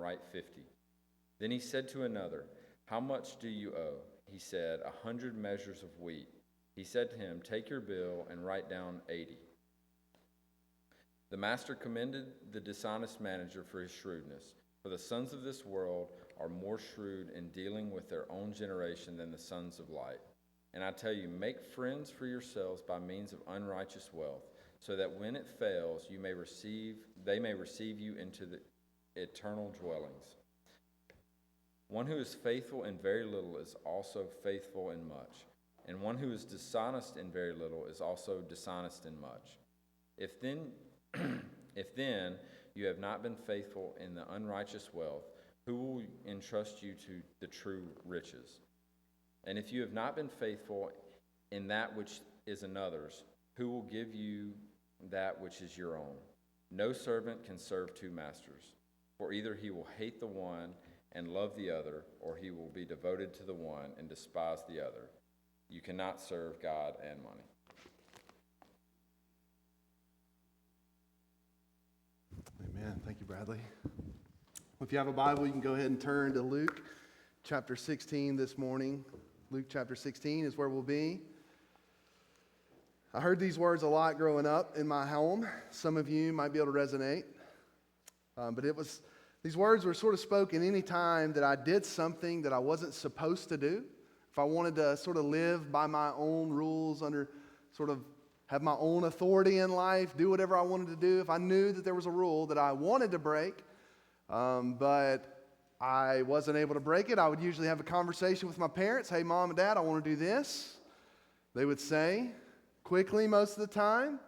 write 50. Then he said to another, How much do you owe? He said, 100 measures of wheat. He said to him, Take your bill and write down 80. The master commended the dishonest manager for his shrewdness. For the sons of this world are more shrewd in dealing with their own generation than the sons of light. And I tell you, make friends for yourselves by means of unrighteous wealth, so that when it fails, they may receive you into the eternal dwellings. One who is faithful in very little is also faithful in much, and one who is dishonest in very little is also dishonest in much. If then you have not been faithful in the unrighteous wealth, who will entrust you to the true riches? And if you have not been faithful in that which is another's, who will give you that which is your own? No servant can serve two masters, for either he will hate the one and love the other, or he will be devoted to the one and despise the other. You cannot serve God and money. Amen. Thank you, Bradley. If you have a Bible, you can go ahead and turn to Luke chapter 16 this morning. Luke chapter 16 is where we'll be. I heard these words a lot growing up in my home. Some of you might be able to resonate. But these words were sort of spoken any time that I did something that I wasn't supposed to do. If I wanted to sort of live by my own rules, have my own authority in life, do whatever I wanted to do. If I knew that there was a rule that I wanted to break, but I wasn't able to break it, I would usually have a conversation with my parents. Hey, Mom and Dad, I want to do this. They would say, quickly most of the time,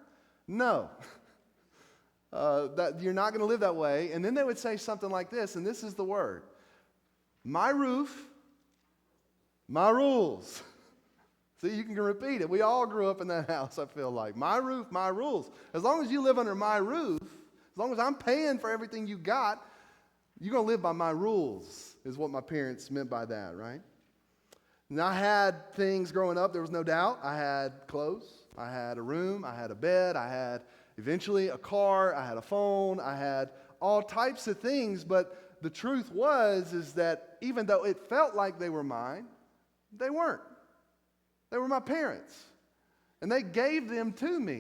no. That you're not going to live that way. And then they would say something like this, and this is the word. My roof, my rules. See, you can repeat it. We all grew up in that house, I feel like. My roof, my rules. As long as you live under my roof, as long as I'm paying for everything you got, you're going to live by my rules, is what my parents meant by that, right? And I had things growing up, there was no doubt. I had clothes, I had a room, I had a bed, I had eventually a car, I had a phone, I had all types of things, but the truth is that even though it felt like they were mine, they weren't. They were my parents, and they gave them to me.